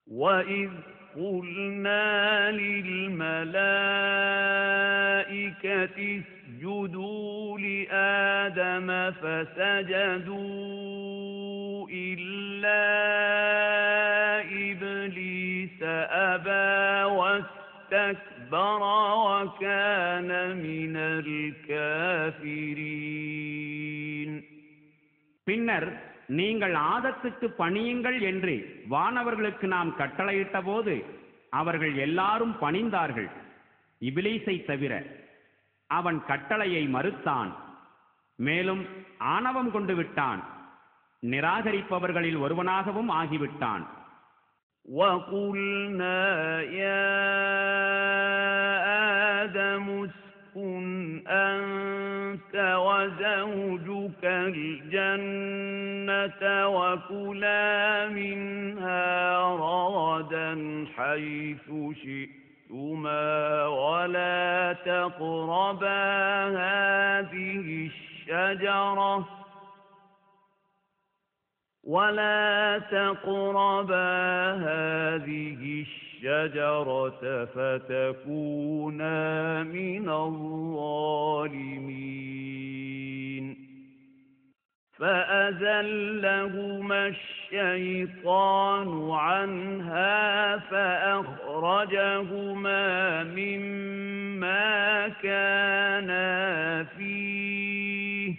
وَإِذْ قُلْنَا لِلْمَلَائِكَةِ اسْجُدُوا لِآدَمَ فَسَجَدُوا إِلَّا إِبْلِيسَ أَبَى وَاسْتَكْبَرَ وَكَانَ مِنَ الْكَافِرِينَ. பின்னர் நீங்கள் ஆதத்துக்கு பணியுங்கள் என்று வானவர்களுக்கு நாம் கட்டளையிட்ட போது அவர்கள் எல்லாரும் பணிந்தார்கள், இபிலீசை தவிர. அவன் கட்டளையை மறுத்தான், மேலும் ஆணவம் கொண்டு விட்டான், நிராகரிப்பவர்களில் ஒருவனாகவும் ஆகிவிட்டான். وَقُلْنَا يَا آدَمُ اسْكُنْ أَنْتَ وَزَوْجُكَ الْجَنَّةَ وَكُلَا مِنْهَا رَغَدًا حَيْثُ شِئْتُمَا وَلَا تَقْرَبَا هَذِهِ الشَّجَرَةَ فَتَكُونَا مِنَ الظَّالِمِينَ. فَأَزَلَّهُمَا الشَّيْطَانُ عَنْهَا فَأَخْرَجَهُمَا مِمَّا كَانَا فِيهِ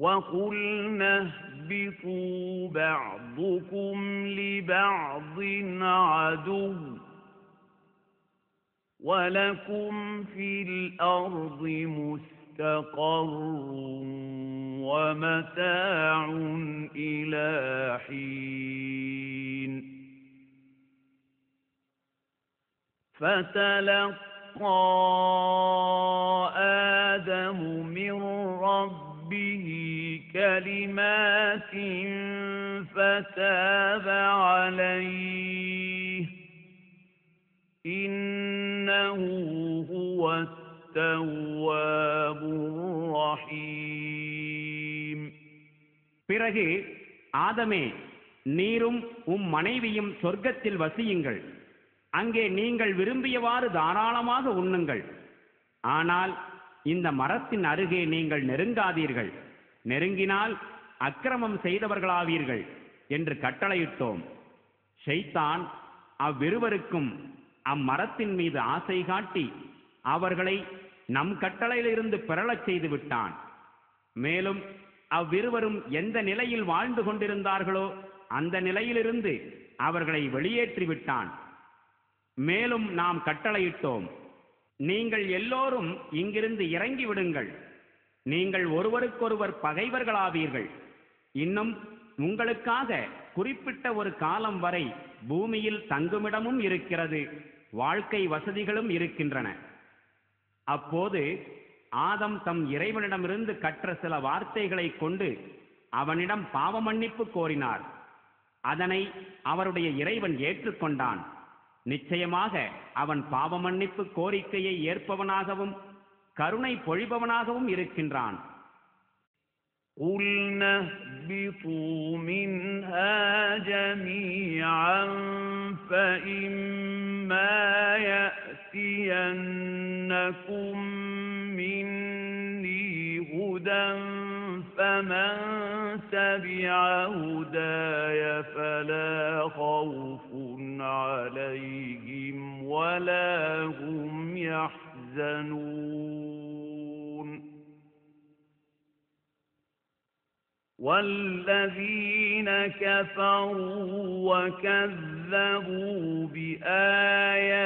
وَقُلْنَا اهْبِطُوا بَعْضُكُمْ لِبَعْضٍ عَدُوٌّ وَلَكُمْ فِي الْأَرْضِ مُسْتَقَرٌّ وَمَتَاعٌ إِلَى حِينٍ. فَتَلَقَّى آدَمُ مِنْ رَبِّهِ كَلِمَاتٍ فَتَابَ عَلَيْهِ إِنَّهُ هُوَ التَّوَّابُ الرَّحِيمُ. பிறகு ஆதமே, நீரும் மனைவியும் சொர்க்கத்தில் வசியுங்கள், அங்கே நீங்கள் விரும்பியவாறு தாராளமாக உண்ணுங்கள். ஆனால் இந்த மரத்தின் அருகே நீங்கள் நெருங்காதீர்கள், நெருங்கினால் அக்கிரமம் செய்தவர்களாவீர்கள் என்று கட்டளையிட்டோம். ஷைத்தான் அவ்விருவருக்கும் அம்மரத்தின் மீது ஆசை காட்டி அவர்களை நம் கட்டளையிலிருந்து பிறழச் செய்து விட்டான். மேலும் அவ்விருவரும் எந்த நிலையில் வாழ்ந்து கொண்டிருந்தார்களோ அந்த நிலையிலிருந்து அவர்களை வெளியேற்றிவிட்டான். மேலும் நாம் கட்டளையிட்டோம், நீங்கள் எல்லோரும் இங்கிருந்து இறங்கி விடுங்கள், நீங்கள் ஒருவருக்கொருவர் பகைவர்களாவீர்கள். இன்னும் உங்களுக்காக குறிப்பிட்ட ஒரு காலம் வரை பூமியில் தங்குமிடமும் இருக்கிறது, வாழ்க்கை வசதிகளும் இருக்கின்றன. அப்போது ஆதம் தம் இறைவனிடமிருந்து கற்ற சில வார்த்தைகளை கொண்டு அவனிடம் பாவ மன்னிப்பு கோரினார். அதனை அவருடைய இறைவன் ஏற்றுக்கொண்டான். நிச்சயமாக அவன் பாவ மன்னிப்பு கோரிக்கையை ஏற்பவனாகவும் கருணை பொழிபவனாகவும் இருக்கின்றான். قُلْنَا اهْبِطُوا مِنْهَا جَمِيعًا فَإِمَّا يَأْتِيَنَّكُم مِّنِّي هُدًى فَمَن تَبِعَ هُدَايَ فَلَا خَوْفٌ عَلَيْهِمْ وَلَا هُمْ يَحْزَنُونَ. وَالَّذِينَ كَفَرُوا وَكَذَّبُوا بِآيَاتِنَا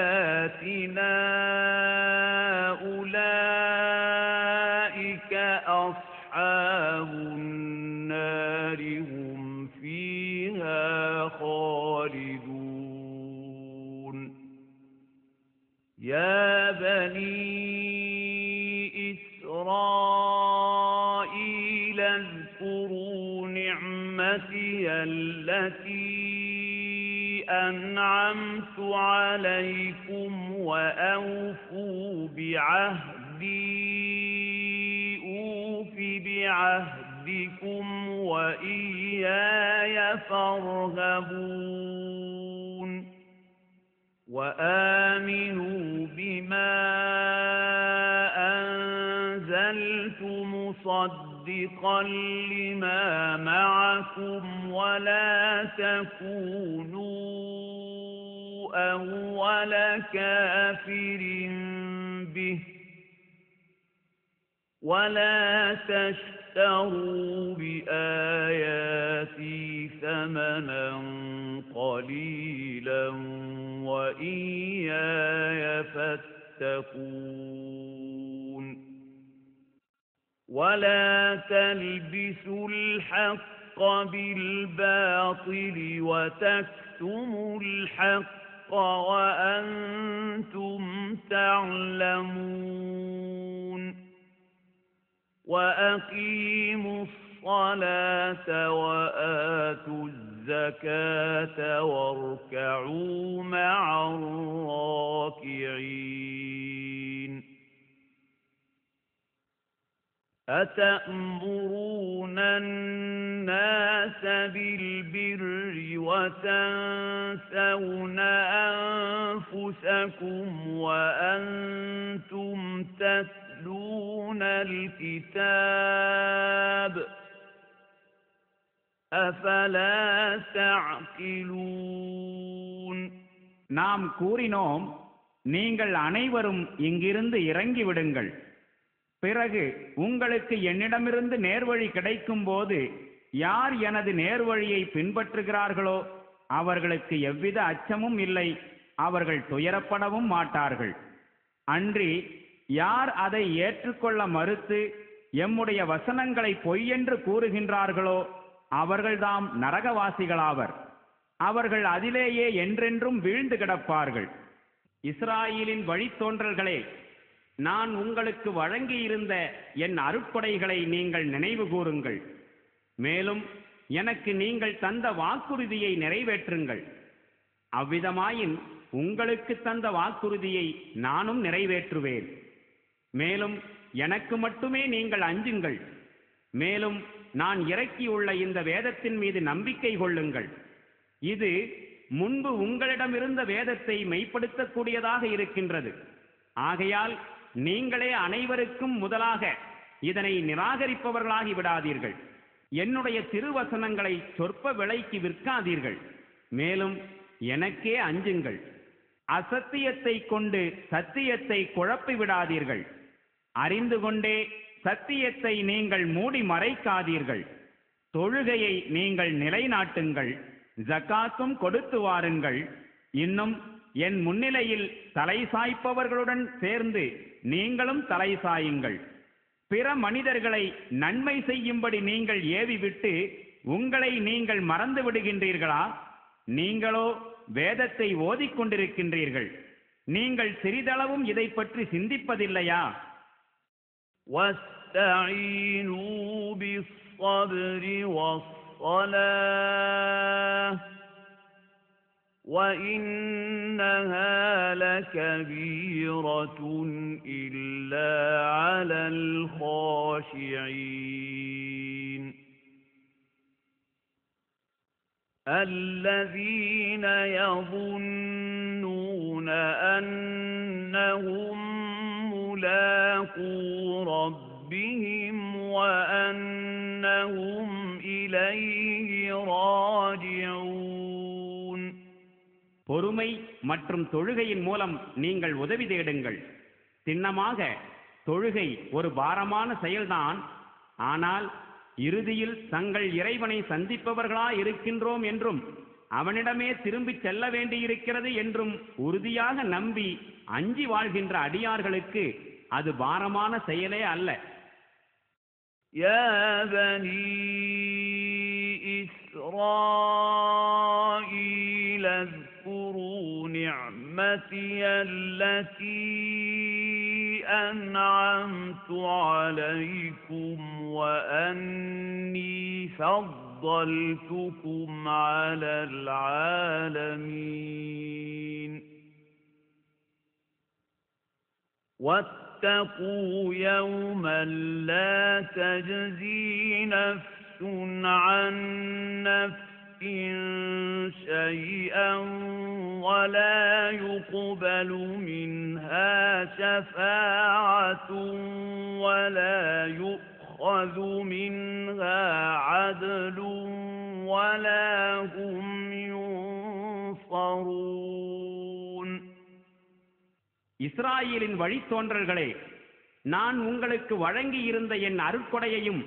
أُولَئِكَ أَصْحَابُ النَّارِ هُمْ فِيهَا خَالِدُونَ. يَا بَنِي إِسْرَائِيلَ اذْكُرُوا نِعْمَتِيَ الَّتِي أَنْعَمْتُ عَلَيْكُمْ وَأَوْفُوا بِعَهْدِي أُوفِ بِعَهْدِكُمْ ربكم وإياي فارهبون وآمنوا بما أنزلت مصدقا لما معكم ولا تكونوا أول كافر به ولا تشتروا بآياتي ثمنا قليلا وإياي فاتقون ولا تلبسوا الحق بالباطل وتكتموا الحق وأنتم تعلمون وأقيموا الصلاة وآتوا الزكاة واركعوا مع الراكعين أتأمرون الناس بالبر وتنسون أنفسكم وأنتم تتلون الكتاب أفلا تعقلون நாம் கூறினோம், நீங்கள் அனைவரும் இங்கிருந்து இறங்கிவிடுங்கள். பிறகு உங்களுக்கு என்னிடமிருந்து நேர்வழி கிடைக்கும் போது யார் எனது நேர்வழியை பின்பற்றுகிறார்களோ அவர்களுக்கு எவ்வித அச்சமும் இல்லை, அவர்கள் துயரப்படவும் மாட்டார்கள். அன்றி யார் அதை ஏற்றுக்கொள்ள மறுத்து எம்முடைய வசனங்களை பொய்யென்று கூறுகின்றார்களோ அவர்கள்தாம் நரகவாசிகளாவர். அவர்கள் அதிலேயே என்றென்றும் வீழ்ந்து கிடப்பார்கள். இஸ்ராயேலின் வழித்தோன்றல்களே, நான் உங்களுக்கு வழங்கியிருந்த என் அருட்கொடைகளை நீங்கள் நினைவு கூறுங்கள். மேலும் எனக்கு நீங்கள் தந்த வாக்குறுதியை நிறைவேற்றுங்கள். அவ்விதமாயின் உங்களுக்கு தந்த வாக்குறுதியை நானும் நிறைவேற்றுவேன். மேலும் எனக்கு மட்டுமே நீங்கள் அஞ்சுங்கள். மேலும் நான் இறக்கியுள்ள இந்த வேதத்தின் மீது நம்பிக்கை கொள்ளுங்கள். இது முன்பு உங்களிடமிருந்த வேதத்தை மெய்ப்படுத்தக்கூடியதாக இருக்கின்றது. ஆகையால் நீங்களே அனைவருக்கும் முதலாக இதனை நிராகரிப்பவர்களாகி விடாதீர்கள். என்னுடைய திருவசனங்களை சொற்ப விலைக்கு விற்காதீர்கள். மேலும் எனக்கே அஞ்சுங்கள். அசத்தியத்தை கொண்டு சத்தியத்தை குழப்பி விடாதீர்கள். அறிந்து கொண்டே சத்தியத்தை நீங்கள் மூடி மறைக்காதீர்கள். தொழுகையை நீங்கள் நிலைநாட்டுங்கள். ஜகாத்தும் கொடுத்து வாருங்கள். இன்னும் என் முன்னிலையில் தலை சாய்ப்பவர்களுடன் சேர்ந்து நீங்களும் தலை சாயுங்கள். பிற மனிதர்களை நன்மை செய்யும்படி நீங்கள் ஏவிவிட்டு உங்களை நீங்கள் மறந்து விடுகின்றீர்களா? நீங்களோ வேதத்தை ஓதிக்கொண்டிருக்கின்றீர்கள். நீங்கள் சிறிதளவும் இதை பற்றி சிந்திப்பதில்லையா? وَاسْتَعِينُوا بِالصَّبْرِ وَالصَّلَاةِ وَإِنَّهَا لَكَبِيرَةٌ إِلَّا عَلَى الْخَاشِعِينَ الَّذِينَ يَظُنُّونَ أَنَّهُم مُّلَاقُو رَبِّهِمْ وَأَنَّهُمْ إِلَيْهِ راجعون. பொறுமை மற்றும் தொழுகையின் மூலம் நீங்கள் உதவி தேடுங்கள். சின்னமாக தொழுகை ஒரு பாரமான செயல்தான். ஆனால் இறுதியில் தங்கள் இறைவனை சந்திப்பவர்களா இருக்கின்றோம் என்றும் அவனிடமே திரும்பி செல்ல வேண்டியிருக்கிறது என்றும் உறுதியாக நம்பி அஞ்சி வாழ்கின்ற அடியார்களுக்கு அது பாரமான செயலே அல்ல. يا بني إسرائيل اذكروا نعمتي التي أنعمت عليكم وأني فضلتكم على العالمين واتقوا يوما لا تجزي نفس عن نفس شيئا ولا يقبل منها شفاعة ولا يؤخذ منها عدل ولا هم ينصرون. இஸ்ராயேலின் வழித்தோன்றல்களே, நான் உங்களுக்கு வழங்கியிருந்த என் அருட்கொடையையும்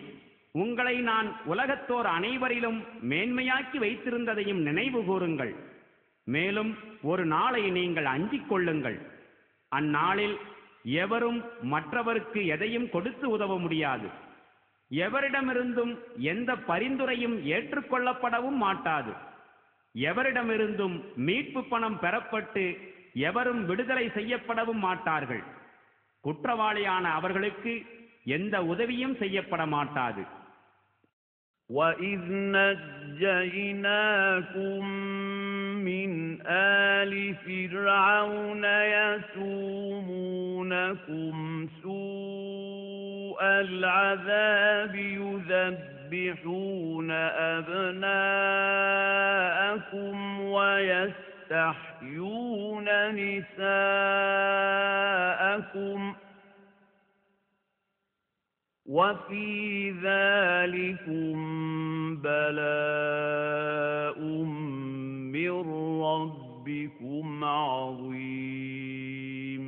உங்களை நான் உலகத்தோர் அனைவரிலும் மேன்மையாக்கி வைத்திருந்ததையும் நினைவு கூறுங்கள். மேலும் ஒரு நாளை நீங்கள் அஞ்சிக் கொள்ளுங்கள். அந்நாளில் எவரும் மற்றவருக்கு எதையும் கொடுத்து உதவ முடியாது. எவரிடமிருந்தும் எந்த பரிந்துரையும் ஏற்றுக்கொள்ளப்படவும் மாட்டாது. எவரிடமிருந்தும் மீட்பு பணம் பெறப்பட்டு எவரும் விடுதலை செய்யப்படவும் மாட்டார்கள். குற்றவாளியான அவர்களுக்கு எந்த உதவியும் செய்யப்பட மாட்டாது. وَإِذْ نَجَّيْنَاكُمْ مِنْ آلِ فِرْعَوْنَ يَسُومُونَكُمْ سُوءَ الْعَذَابِ يُذَبِّحُونَ أَبْنَاءَكُمْ وَيَسْتَحْيُونَ نِسَاءَكُمْ وَفِي ذَلِكُمْ بَلَاءٌ مِّن رَّبِّكُمْ عَظِيمٌ.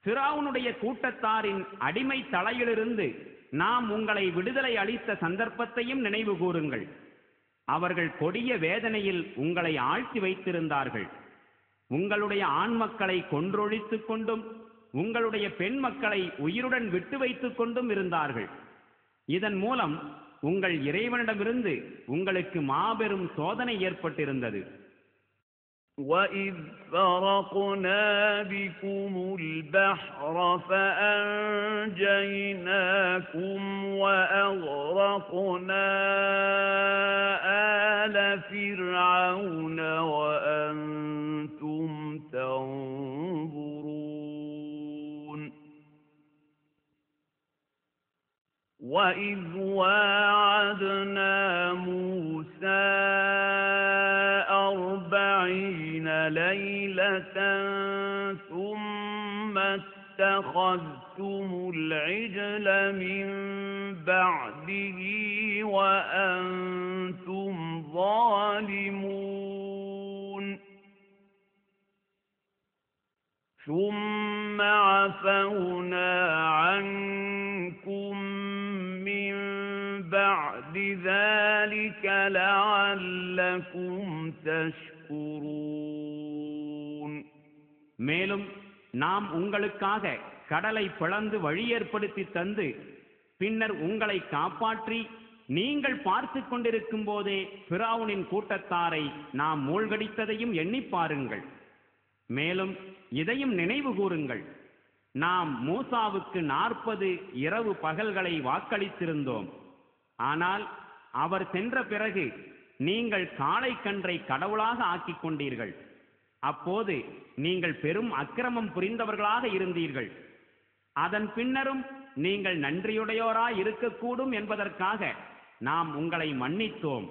ஃபிரௌனுடைய கூட்டத்தாரின் அடிமை தலையிலிருந்து நாம் உங்களை விடுதலை அளித்த சந்தர்ப்பத்தையும் நினைவு கூறுங்கள். அவர்கள் கொடிய வேதனையில் உங்களை ஆழ்த்தி வைத்திருந்தார்கள். உங்களுடைய ஆண் மக்களை கொன்றொழித்துக் கொண்டும் உங்களுடைய பெண் மக்களை உயிருடன் விட்டு வைத்துக் கொண்டும் இருந்தார்கள். இதன் மூலம் உங்கள் இறைவனிடமிருந்து உங்களுக்கு மாபெரும் சோதனை ஏற்பட்டிருந்தது. وَإِذْ فَرَقْنَا بِكُمُ الْبَحْرَ فَأَنْجَيْنَاكُمْ وَأَغْرَقْنَا آلَ فِرْعَوْنَ وَأَنْتُمْ تَنْظُرُونَ. وَإِذْ وَاعَدْنَا مُوسَى 40 ليلة ثم اتخذتم العجل من بعده وأنتم ظالمون. ثم عفونا عنكم من بعد ذلك لعلكم تشكرون. மேலும் நாம் உங்களுக்காக கடலை பிளந்து வழி ஏற்படுத்தி தந்து பின்னர் உங்களை காப்பாற்றி நீங்கள் பார்த்து கொண்டிருக்கும் போதே ஃபிரௌனின் கூட்டத்தாரை நாம் மூழ்கடித்ததையும் எண்ணி பாருங்கள். மேலும் இதையும் நினைவு கூறுங்கள், நாம் மூசாவுக்கு 40 இரவு பகல்களை வாக்களித்திருந்தோம். ஆனால் அவர் சென்ற பிறகு நீங்கள் காளை கன்றை கடவுளாக ஆக்கிக் கொண்டீர்கள். அப்போது நீங்கள் பெரும் அக்கிரமம் புரிந்தவர்களாக இருந்தீர்கள். அதன் பின்னரும் நீங்கள் நன்றியுடையோராய் இருக்கக்கூடும் என்பதற்காக நாம் உங்களை மன்னித்தோம்.